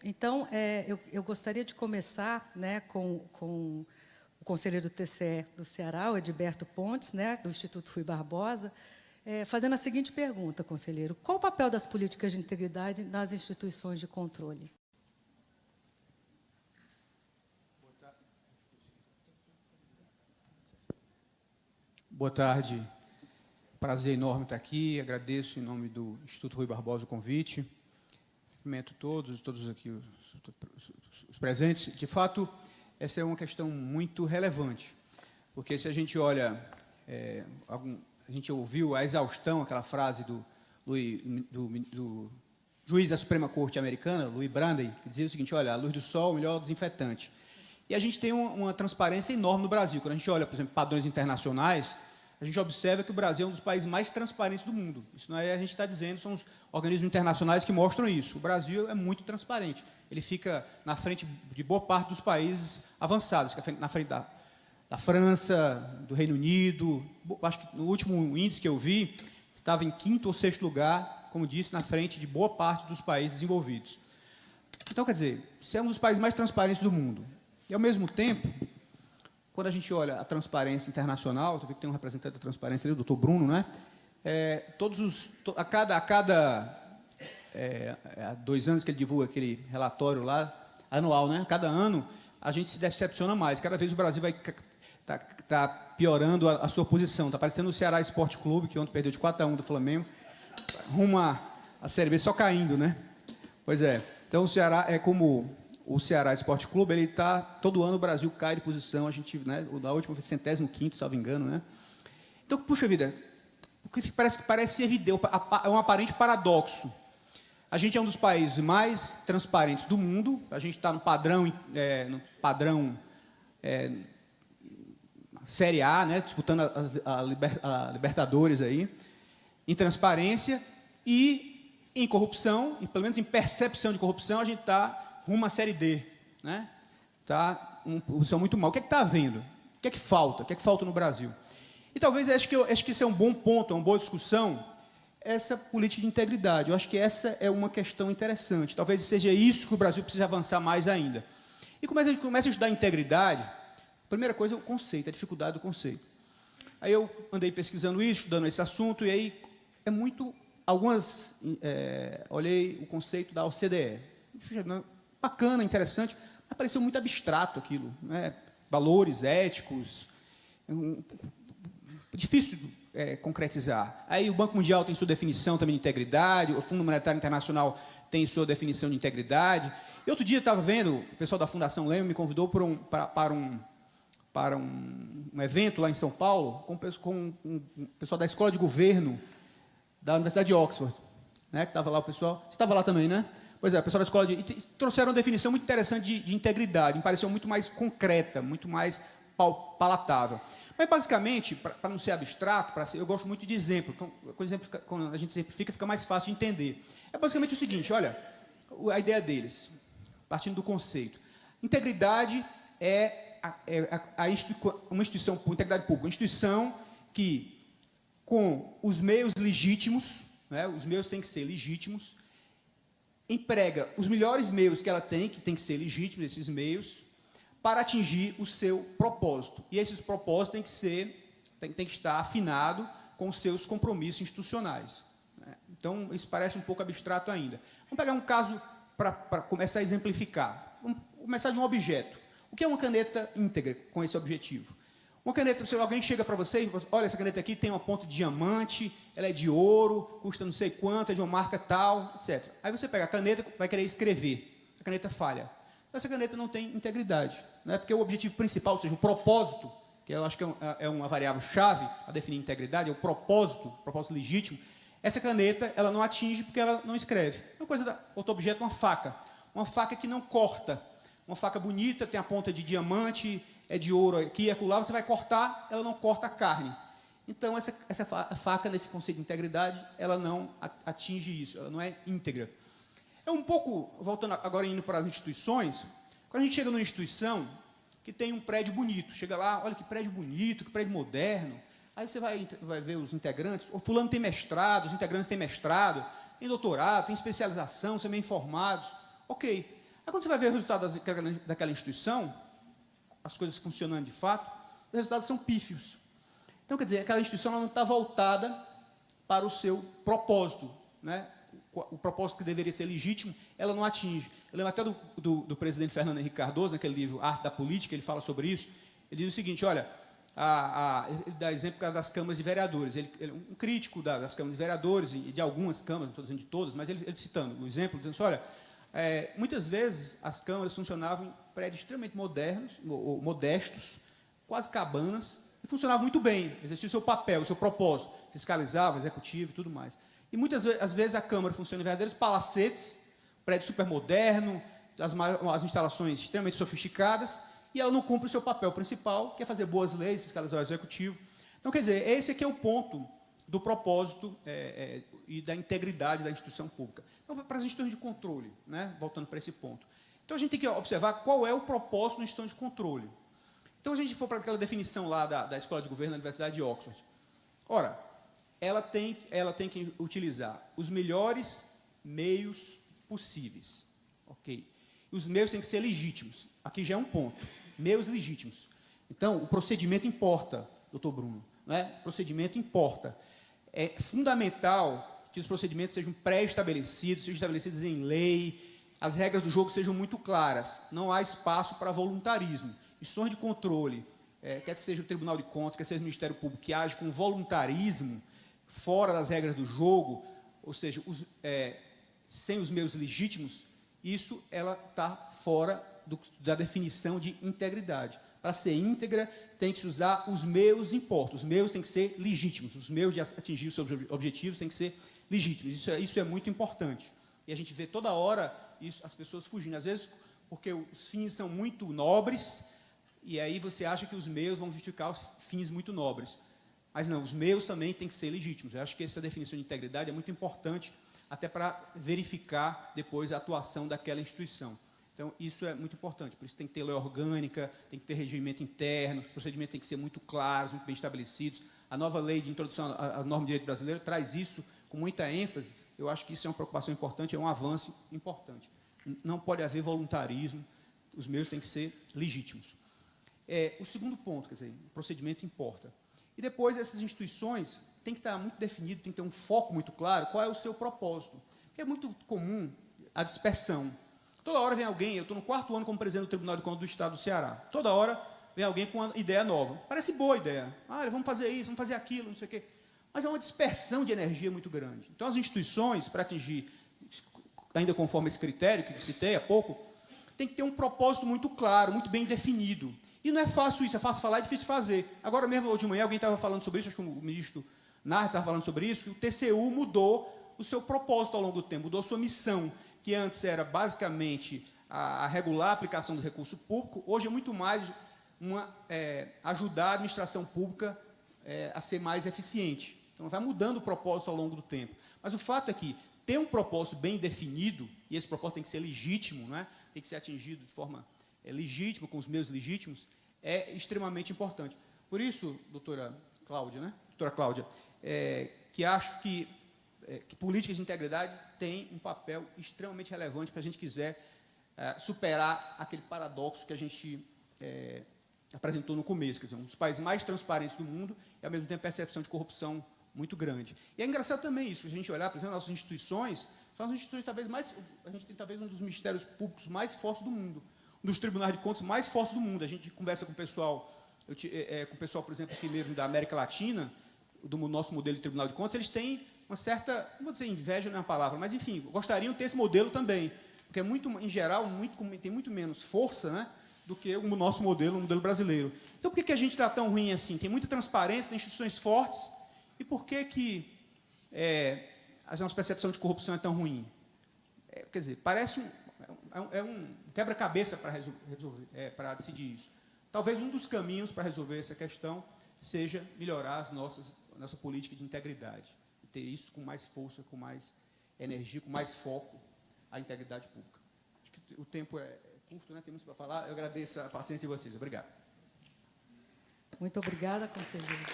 Então, eu gostaria de começar, né, com o conselheiro do TCE do Ceará, o Edilberto Pontes, né, do Instituto Rui Barbosa, fazendo a seguinte pergunta, conselheiro: qual o papel das políticas de integridade nas instituições de controle? Boa tarde. Prazer enorme estar aqui. Agradeço, em nome do Instituto Rui Barbosa, o convite. Cumprimento todos aqui os presentes. De fato, essa é uma questão muito relevante, porque se a gente olha, a gente ouviu a exaustão, aquela frase do juiz da Suprema Corte americana, Louis Brandeis, que dizia o seguinte: olha, a luz do sol é o melhor desinfetante. E a gente tem uma transparência enorme no Brasil. Quando a gente olha, por exemplo, padrões internacionais, a gente observa que o Brasil é um dos países mais transparentes do mundo. Isso não é a gente está dizendo, são os organismos internacionais que mostram isso. O Brasil é muito transparente. Ele fica na frente de boa parte dos países avançados, fica na frente da França, do Reino Unido. Acho que no último índice que eu vi, estava em 5º ou 6º lugar, como disse, na frente de boa parte dos países desenvolvidos. Então, quer dizer, se é um dos países mais transparentes do mundo, e, ao mesmo tempo, quando a gente olha a transparência internacional, tu vê que tem um representante da transparência ali, o doutor Bruno, né? Há 2 anos que ele divulga aquele relatório lá, anual, né? Cada ano a gente se decepciona mais. Cada vez o Brasil vai tá piorando a sua posição. Está parecendo o Ceará Esporte Clube, que ontem perdeu de 4-1 do Flamengo, rumo a Série B só caindo, né? Pois é. Então o Ceará é como o Ceará Esporte Clube, ele está, todo ano o Brasil cai de posição, a gente, né, na última foi 105º, salvo engano, né? Então, puxa vida, o que parece evidente, é um aparente paradoxo. A gente é um dos países mais transparentes do mundo, a gente está no padrão Série A, né, disputando a Libertadores aí, em transparência e em corrupção, e pelo menos em percepção de corrupção, a gente está rumo à Série D, né? Tá uma posição muito mal. O que é que está havendo? O que é que falta? O que é que falta no Brasil? E talvez, acho que isso é um bom ponto, é uma boa discussão, essa política de integridade. Eu acho que essa é uma questão interessante. Talvez seja isso que o Brasil precisa avançar mais ainda. E como a gente começa a estudar integridade, a primeira coisa é o conceito, a dificuldade do conceito. Aí eu andei pesquisando isso, estudando esse assunto, e aí é muito... olhei o conceito da OCDE. Bacana, interessante, mas pareceu muito abstrato aquilo, né? Valores éticos, difícil concretizar. Aí o Banco Mundial tem sua definição também de integridade, o Fundo Monetário Internacional tem sua definição de integridade. E outro dia eu estava vendo, o pessoal da Fundação Leme me convidou para um evento lá em São Paulo, com o pessoal da Escola de Governo da Universidade de Oxford, né? Que estava lá o pessoal. Você estava lá também, né? Pois é, o pessoal da escola trouxeram uma definição muito interessante de integridade, me pareceu muito mais concreta, muito mais palatável. Mas, basicamente, para não ser abstrato, eu gosto muito de exemplo. Então, quando a gente exemplifica, fica mais fácil de entender. É basicamente o seguinte, olha, a ideia deles, partindo do conceito. Integridade é uma instituição, integridade pública, uma instituição que, com os meios legítimos, né, os meios têm que ser legítimos, emprega os melhores meios que ela tem, que tem que ser legítimos, esses meios, para atingir o seu propósito. E esses propósitos têm que estar afinado com os seus compromissos institucionais, né? Então, isso parece um pouco abstrato ainda. Vamos pegar um caso para começar a exemplificar. Vamos começar de um objeto. O que é uma caneta íntegra com esse objetivo? Uma caneta, se alguém chega para você e fala, olha, essa caneta aqui tem uma ponta de diamante, ela é de ouro, custa não sei quanto, é de uma marca tal, etc. Aí você pega a caneta, vai querer escrever, a caneta falha. Essa caneta não tem integridade, né? Porque o objetivo principal, ou seja, o propósito, que eu acho que é uma variável-chave a definir integridade, é o propósito legítimo, essa caneta ela não atinge porque ela não escreve. Outro objeto, uma faca que não corta, uma faca bonita, tem a ponta de diamante, é de ouro aqui e acolá, você vai cortar, ela não corta a carne. Então, essa faca, nesse conceito de integridade, ela não atinge isso, ela não é íntegra. É um pouco, voltando agora indo para as instituições, quando a gente chega numa instituição que tem um prédio bonito, chega lá, olha que prédio bonito, que prédio moderno, aí você vai ver os integrantes, o fulano tem mestrado, os integrantes têm mestrado, tem doutorado, tem especialização, são bem formados, Ok. Aí, quando você vai ver o resultado daquela instituição, as coisas funcionando de fato, os resultados são pífios. Então, quer dizer, aquela instituição ela não está voltada para o seu propósito, né? O propósito que deveria ser legítimo, ela não atinge. Eu lembro até do presidente Fernando Henrique Cardoso, naquele livro Arte da Política, ele fala sobre isso. Ele diz o seguinte, olha, ele dá exemplo das câmaras de vereadores. Ele é um crítico das câmaras de vereadores e de algumas câmaras, não estou dizendo de todas, mas ele citando o exemplo, dizendo assim, olha, muitas vezes as câmaras funcionavam em prédios extremamente modernos, ou modestos, quase cabanas, e funcionavam muito bem, exercia o seu papel, o seu propósito, fiscalizava, executivo e tudo mais. E muitas vezes a Câmara funciona em verdadeiros palacetes, prédio super moderno, as instalações extremamente sofisticadas, e ela não cumpre o seu papel principal, que é fazer boas leis, fiscalizar o executivo. Então, quer dizer, esse aqui é o ponto do propósito e da integridade da instituição pública. Então, para as instituições de controle, né, voltando para esse ponto. Então, a gente tem que observar qual é o propósito da instituição de controle. Então, a gente for para aquela definição lá da Escola de Governo da Universidade de Oxford. Ora, ela tem que utilizar os melhores meios possíveis. Ok? Os meios têm que ser legítimos. Aqui já é um ponto. Meios legítimos. Então, o procedimento importa, doutor Bruno. Né? O procedimento importa. É fundamental que os procedimentos sejam pré-estabelecidos, sejam estabelecidos em lei, as regras do jogo sejam muito claras. Não há espaço para voluntarismo. Instituições de controle, quer seja o Tribunal de Contas, quer seja o Ministério Público, que age com voluntarismo, fora das regras do jogo, ou seja, sem os meios legítimos, isso ela está fora da definição de integridade. Para ser íntegra, tem que se usar os meios importam, os meios têm que ser legítimos, os meios de atingir os seus objetivos têm que ser legítimos. Isso é muito importante. E a gente vê toda hora as pessoas fugindo, às vezes porque os fins são muito nobres, e aí você acha que os meios vão justificar os fins muito nobres. Mas não, os meios também têm que ser legítimos. Eu acho que essa definição de integridade é muito importante, até para verificar depois a atuação daquela instituição. Então, isso é muito importante. Por isso tem que ter lei orgânica, tem que ter regimento interno, os procedimentos têm que ser muito claros, muito bem estabelecidos. A nova lei de introdução à norma de direito brasileiro traz isso com muita ênfase. Eu acho que isso é uma preocupação importante, é um avanço importante. Não pode haver voluntarismo, os meios têm que ser legítimos. O segundo ponto, quer dizer, o procedimento importa. E depois, essas instituições têm que estar muito definido, tem que ter um foco muito claro, qual é o seu propósito. Porque é muito comum a dispersão. Toda hora vem alguém, eu estou no 4º ano como presidente do Tribunal de Contas do Estado do Ceará, toda hora vem alguém com uma ideia nova. Parece boa ideia. Vamos fazer isso, vamos fazer aquilo, não sei o quê. Mas é uma dispersão de energia muito grande. Então, as instituições, para atingir, ainda conforme esse critério que citei há pouco, tem que ter um propósito muito claro, muito bem definido. E não é fácil isso, é fácil falar, é difícil fazer. Agora mesmo, hoje de manhã, alguém estava falando sobre isso, acho que o ministro Nardes estava falando sobre isso, que o TCU mudou o seu propósito ao longo do tempo, mudou a sua missão, que antes era basicamente a regular a aplicação do recurso público, hoje é muito mais ajudar a administração pública a ser mais eficiente. Então, vai mudando o propósito ao longo do tempo. Mas o fato é que ter um propósito bem definido, e esse propósito tem que ser legítimo, né? Tem que ser atingido de forma legítima, com os meios legítimos, é extremamente importante. Por isso, doutora Cláudia, que acho que políticas de integridade têm um papel extremamente relevante para a gente quiser superar aquele paradoxo que a gente apresentou no começo, quer dizer, um dos países mais transparentes do mundo e, ao mesmo tempo, percepção de corrupção muito grande. E é engraçado também isso, a gente olhar, por exemplo, nossas instituições, são as instituições talvez mais, a gente tem talvez um dos ministérios públicos mais fortes do mundo, um dos tribunais de contas mais fortes do mundo. A gente conversa com o pessoal, por exemplo, aqui mesmo da América Latina, do nosso modelo de tribunal de contas, eles têm uma certa, não vou dizer inveja não é a palavra, mas enfim, gostariam de ter esse modelo também, porque em geral, tem muito menos força, né, do que o nosso modelo, o modelo brasileiro. Então, por que a gente está tão ruim assim? Tem muita transparência, tem instituições fortes, e por que a nossa percepção de corrupção é tão ruim? Quer dizer, parece um quebra-cabeça para resolver, para decidir isso. Talvez um dos caminhos para resolver essa questão seja melhorar a nossa política de integridade, ter isso com mais força, com mais energia, com mais foco, a integridade pública. Acho que o tempo é curto, né? Tem muito para falar. Eu agradeço a paciência de vocês. Obrigado. Muito obrigada, conselheiro.